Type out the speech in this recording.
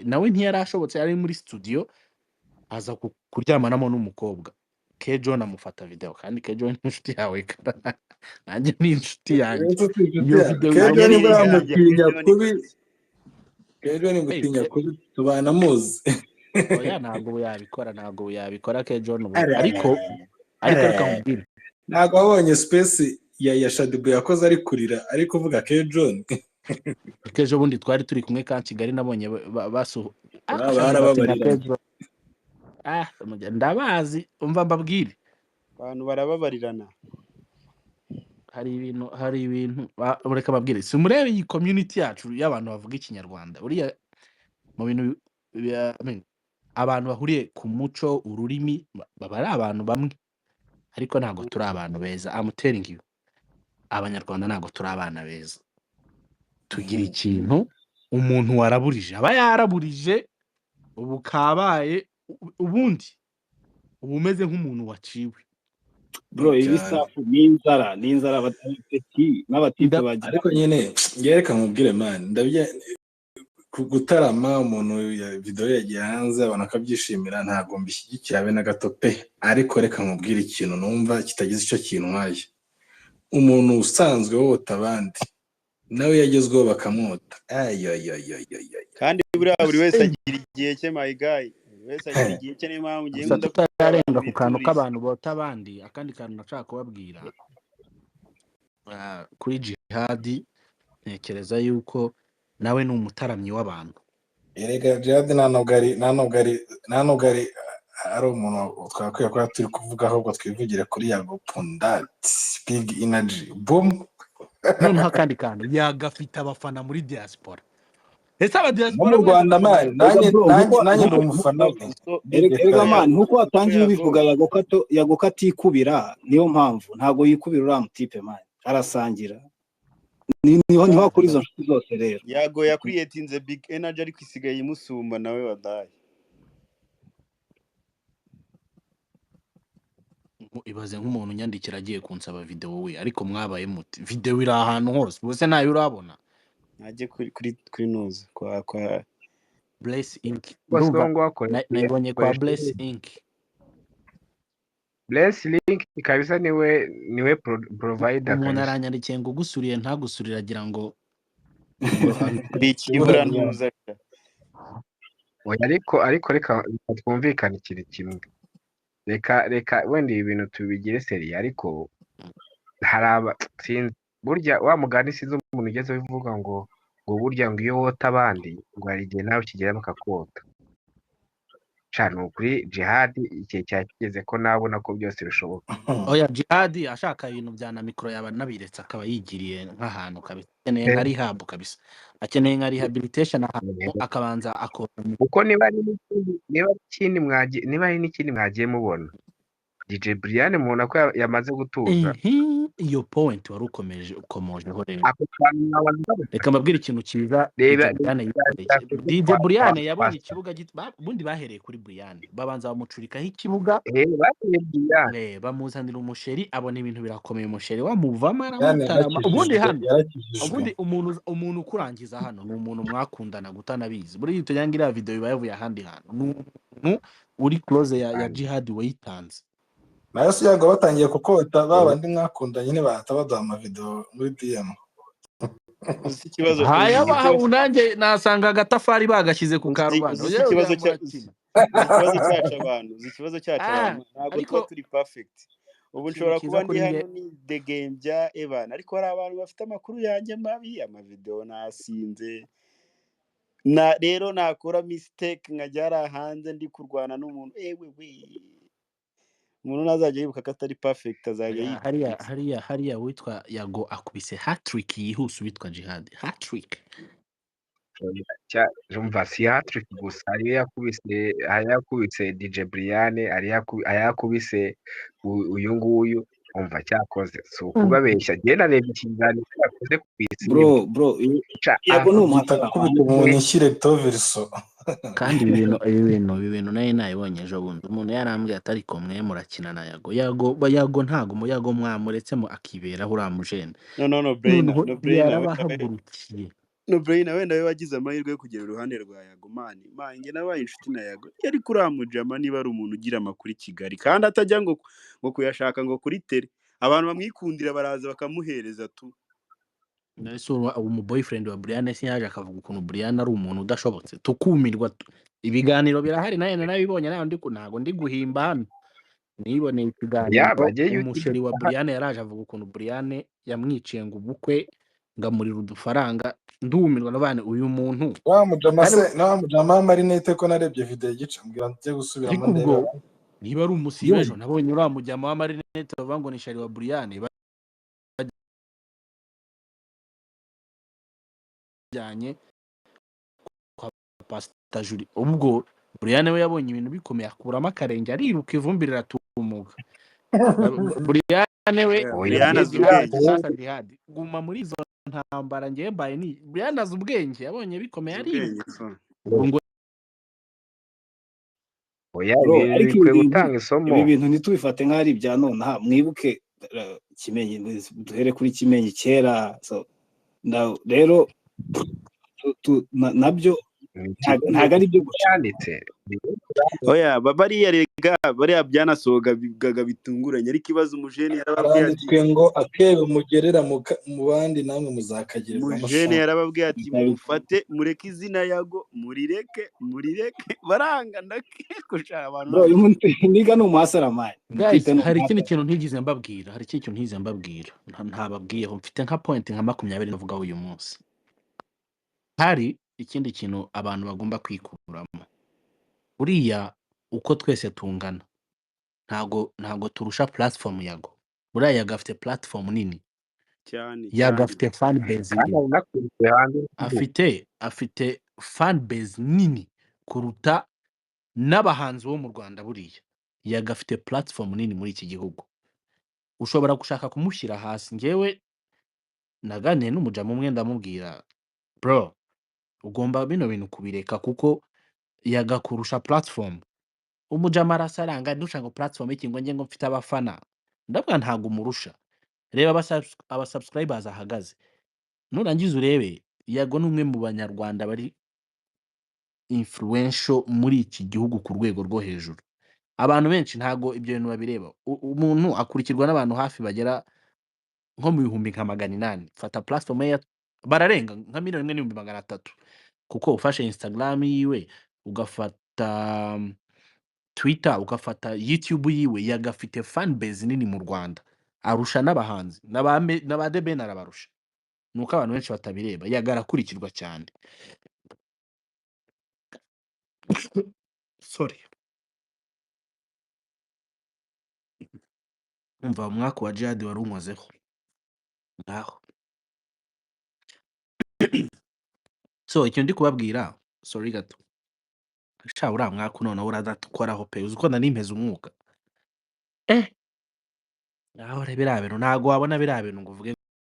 nawe ntiyarashobotse ari muri studio aza kuryamanamo n'umukobwa. Kejon amufata video kandi Kejon ni inshuti yawe nanjye ni inshuti yanjye. Iyo video Kejon yabonye bamutinya kubi. Kejon gutinya kubi tubana muzi. Oya ntabwo yabikora Kejon ubu ariko reka nkubwire. Ntabwo wabonye space ya Shadibu yakoze ari kurira ari kuvuga Kejon. Kejo bundi twari turi kumwe ka Kigali nabonye basu barababarira. Ndabazi umva mbabwire abantu barababarirana. hari ibintu reka babwire simurebe iyi community yacu y'abantu bavuga ikinyarwanda uriya mu bintu abantu bahuriye ku muco ururimi baba ari abantu bamwe ariko ntabwo turi abantu beza. I'm telling you abanyarwanda ntabwo turi abana beza. Tugira ikintu umuntu waraburije aba yaraburije ubu kabaye ubundi umeze nk'umuntu waciwe. Bro ibisafu n'inzara abatipeti n'abatipe bagira ariko nyene yereka mubwire man ndabye gutarama umuntu ya video yagiye hanze abantu akabyishimira ntago mbishyigikira be na gato pe ariko reka mubwire ikintu numva kitagize icyo kintu nkaye umuntu usanzwe wota abandi nawe yagezweho bakamwota kandi buri wese agira igihe cye my guy wese agira igihe cye niyo mpamvu ngiye ndarenga ku kantu k'abantu bota abandi akandi kantu nashaka kubabwira kuri Jihad ntekereza yuko nawe ni umutaramyi w'abantu. Erega Jihad nanogari ari umuntu twakwiye ko turi kuvuga ahubwo twivugire kuri Yago Pundat big energy boom. Noneho kandi yagafite abafana muri diaspora. Ese aba diaspora mu Rwanda man nanjye ndi umufana we. Erega man nkuko watangiye ubivuga Yago katikubira niyo mpamvu ntago yikubira uriya mutipe man arasangira niho kuri izo nshuti zose rero. Yago yakuriyetinze big energy ariko isigaye imusumba nawe wadaye. Ibaze nk'umuntu nyandikira agiye kunsaba video we ariko mwabaye muti video iri ahantu hose bose nayo urabona najye kuri noze kwa Bless Inc. Nabonye kwa Bless Inc. Bless Link kabisa niwe provider umuntu aranyandikiye ngo gusuriye ntagusurira agira ngo bikibura ntuza. ariko reka twumvikane ikintu kimwe. Reka wenda ibintu tubigire seri ariko haraba sinzi burya wa mugani sinzi umuntu ugeze bivuga ngo burya ngo iyo wota abandi ngo hari igihe nawe kigera bakakota. Cyane kuri Jihad igihe cyageze ko nabona ko byose bishoboka. Oya Jihad ashaka ibintu bya na micro yaba nabiretse akaba yigiriye nk'ahantu kabisa akeneye nka rehab kabisa akeneye nka rehabilitation ahantu akabanza akora uko niba ari n'ikindi mwagiye mubona DJ Brian mubona ko yamaze gutuza. Iyo point wari ukomojeho rero reka mbabwire ikintu kiza DJ Brian yabonye ikibuga bundi bahereye kuri Brian babanza bamucurikaho ikibuga bamuzanira umusheri abona ibintu birakomeye umusheri wamuvamo aramutarama ubundi umuntu ukurangiza hano ni umuntu mwakundana gutanabizi buri tuyangira video bibaye ahandi hantu n'umuntu uri close ya Jihad wayitanze nayo Yago batangiye kukota babandi mwakundanye ne bahatabaduha ama video muri DM. Ikibazo unanjye nasanga agatafari bagashyize ku karubanda. Ikibazo cyacu abantu ntabwo tuba turi perfect. Ubu nshobora kuba ndi hano ni the game bya Evan ariko hari abantu bafite amakuru yanjye mabi amavideo nasinze rero nakora mistake nkajya hanze ndi kurwana n'umuntu umuntu nazajya yibuka ko atari perfect azajya hariya witwa Yago akubise hat-trick yihuse witwa Jihad hat-trick. Jumva si hat-trick gusa yakubise DJ Brian yakubise uyu nguyu umva cyakoze so kubabeshya genda reba ikiganiro cyakoze kubise bro Yago ni umuhata kubita umuntu inshyire toverso kandi ibintu naye nayibonye ejo bundi umuntu yarambwiye atari ko mwe murakina na Yago ntago Yago mwamuretsemo akibera uriya mujene no brain yarabahagurukiye no brain wenda we wagize amahirwe yo kugera iruhande rwa Yago man njye nabaye inshuti na Yago yari kuramujama niba ari umuntu ugira amakuru i Kigali kandi atajya ngo kuyashaka ngo kuri tele abantu bamwikundira baraza bakamuhereza tu nese umu boyfriend wa Brian se yaje akavuga ukuntu Brian ari umuntu udashobotse tukumirwa ibiganiro birahari naye nabibonye nayo ntago ndi guhimba hano niboneye ikiganiro umusheri wa Brian yaraje avuga ukuntu Brian yamwiciye ngo ubukwe ngamurira udufaranga ndumirwa nabane uyu muntu wamujama Marinette ko narebye video gice mbwira ngiye gusubiramo ndeba niba ari umusibejo nabonye uramujyama wa Marinette bavuga ngo ni sheri wa Brian bajyanye kwa Pastor Julie ubwo Brian we yabonye ibintu bikomeye akuramo akarenge ariruka ivumbi riratumuka Brian we sasa ndihadi guma muri izo ntambara ngiye mbaye ni Brian azi ubwenge yabonye bikomeye ariruka ngo ariko gutanga isomo ibi bintu ntitubifate nk'ari ibya none mwibuke Kimenyi duhere kuri Kimenyi kera rero nabyo ntago ari byo cyanditse oya bariya rega bariya byanasohogaga bitunguranye ariko ikibazo umujene yarababwiye ati ngo akebe mugerera mu bandi namwe muzakagirirwa umujene yarababwiye ati mufate mureke izina Yago murireke baranga ndakekushaka abantu niga no muhasaramanye hari ikindi kintu ntigize mbabwira ntababwiyeho mfite nka point nka 20 navuga uyu munsi hari ikindi kintu abantu bagomba kwikuramo uriya uko twese tungana ntago turusha platform Yago uriya Yago afite platform nini cyane Yago afite fan base afite fan base nini kuruta n'abahanzi bo mu Rwanda buriya Yago afite platform nini muri iki gihugu ushobora gushaka kumushyira hasi ngewe naganiriye n'umujama umwe ndamubwira bro ugomba bino bintu kubireka kuko yagakurusha platform umujama arasaranga ndusha ngo platform iki ngo nge ngo mfite abafana ndabwa ntago umurusha reba aba subscribers ahagaze nurangiza urebe Yago numwe mu banyarwanda bari influential muri iki gihugu ku rwego rwo hejuru abantu benshi ntago ibyo bintu babireba umuntu akurikirwa n'abantu hafi bagera nko mu 800 fata platform ya bararenga nka 1,300,000 kuko ufashe Instagram yiwe ugafata Twitter ugafata YouTube yiwe yagafite fan base nini mu Rwanda arusha n'abahanzi n'aba The Ben arabarusha nuko abantu benshi batabireba yagarakurikirwa cyane sorry umva umwaka wa Jihad wari unkozeho ngaho so icyo ndi kubabwira sorry gato sha uriya mwaka none uradakoraho pe uzi ko nanimpeza umwuka naho biriya bintu ntago wabona biriya bintu ngo uvuge